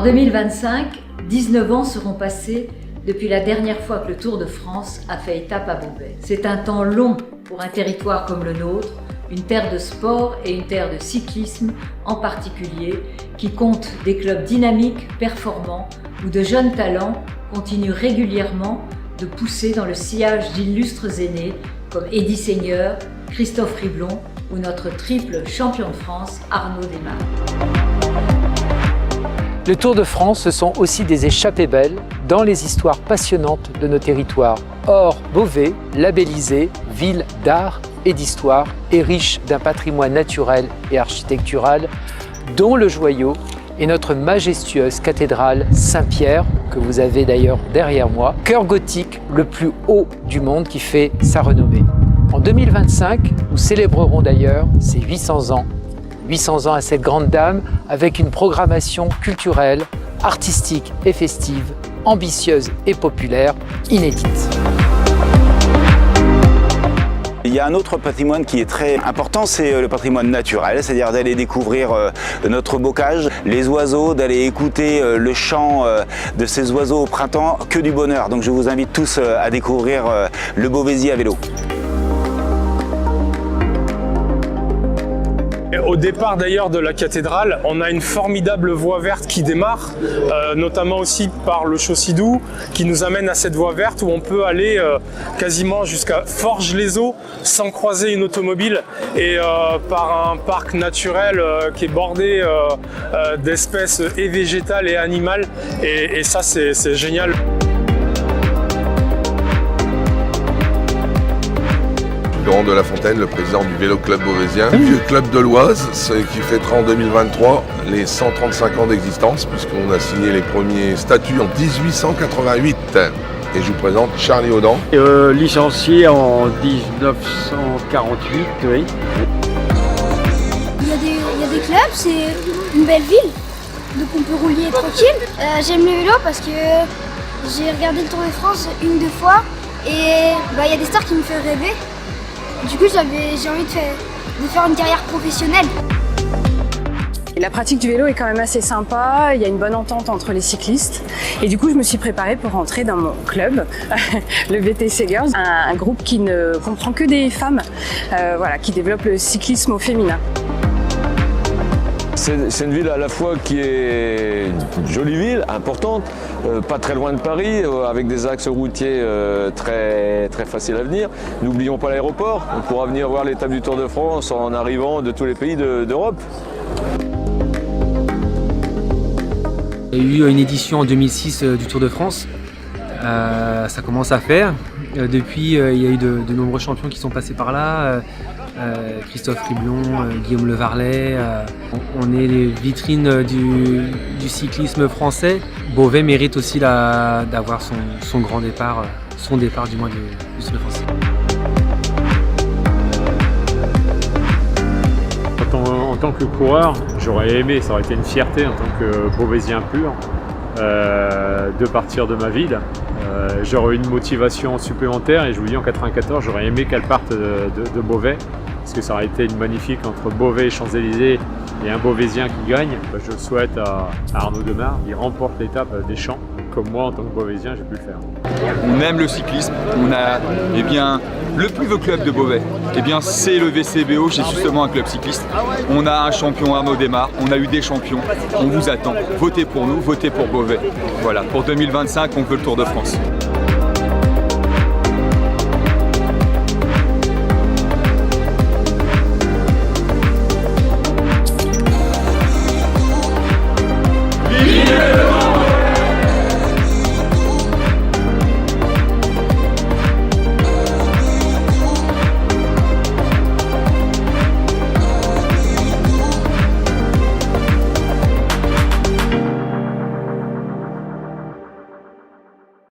En 2025, 19 ans seront passés depuis la dernière fois que le Tour de France a fait étape à Beauvais. C'est un temps long pour un territoire comme le nôtre, une terre de sport et une terre de cyclisme en particulier, qui compte des clubs dynamiques, performants, où de jeunes talents continuent régulièrement de pousser dans le sillage d'illustres aînés comme Eddy Seigneur, Christophe Riblon ou notre triple champion de France Arnaud Démare. Le Tour de France, ce sont aussi des échappées belles dans les histoires passionnantes de nos territoires. Or, Beauvais, labellisée ville d'art et d'histoire, est riche d'un patrimoine naturel et architectural, dont le joyau est notre majestueuse cathédrale Saint-Pierre, que vous avez d'ailleurs derrière moi, cœur gothique le plus haut du monde qui fait sa renommée. En 2025, nous célébrerons d'ailleurs ses 800 ans. 800 ans à cette grande dame, avec une programmation culturelle, artistique et festive, ambitieuse et populaire, inédite. Il y a un autre patrimoine qui est très important, c'est le patrimoine naturel, c'est-à-dire d'aller découvrir notre bocage, les oiseaux, d'aller écouter le chant de ces oiseaux au printemps, que du bonheur. Donc je vous invite tous à découvrir le Beauvaisis à vélo. Au départ d'ailleurs de la cathédrale, on a une formidable voie verte qui démarre, notamment aussi par le Chaucidou, qui nous amène à cette voie verte où on peut aller quasiment jusqu'à Forges-les-Eaux sans croiser une automobile et par un parc naturel qui est bordé d'espèces et végétales et animales et ça c'est génial. Laurent de la Fontaine, le président du Vélo Club Beauvaisien, vieux club de l'Oise, qui fêtera en 2023 les 135 ans d'existence, puisqu'on a signé les premiers statuts en 1888. Et je vous présente Charlie Audan. Licencié en 1948, oui. Il y a des clubs, c'est une belle ville, donc on peut rouler tranquille. J'aime le vélo parce que j'ai regardé le Tour de France une, deux fois, et il y a des stars qui me font rêver. Du coup, j'ai envie de faire une carrière professionnelle. La pratique du vélo est quand même assez sympa, il y a une bonne entente entre les cyclistes. Et du coup, je me suis préparée pour rentrer dans mon club, le VTC Girls, un groupe qui ne comprend que des femmes, qui développe le cyclisme au féminin. C'est une ville à la fois qui est une jolie ville, importante, pas très loin de Paris, avec des axes routiers très faciles à venir. N'oublions pas l'aéroport, on pourra venir voir l'étape du Tour de France en arrivant de tous les pays d'Europe. Il y a eu une édition en 2006 du Tour de France, ça commence à faire. Depuis, il y a eu de nombreux champions qui sont passés par là. Christophe Riblon, Guillaume Le Varlet, on est les vitrines du cyclisme français. Beauvais mérite aussi d'avoir son grand départ, son départ du moins du Tour de France. En tant que coureur, j'aurais aimé, ça aurait été une fierté en tant que Beauvaisien pur, de partir de ma ville. J'aurais eu une motivation supplémentaire et je vous dis en 94, j'aurais aimé qu'elle parte de Beauvais. Parce que ça aurait été une magnifique entre Beauvais et Champs-Élysées et un Beauvaisien qui gagne. Je souhaite à Arnaud Démare, il remporte l'étape des Champs, comme moi en tant que Beauvaisien j'ai pu le faire. On aime le cyclisme, on a le plus vieux club de Beauvais, c'est le VCBO, c'est justement un club cycliste. On a un champion Arnaud Démare, on a eu des champions, on vous attend. Votez pour nous, votez pour Beauvais. Voilà, pour 2025 on veut le Tour de France.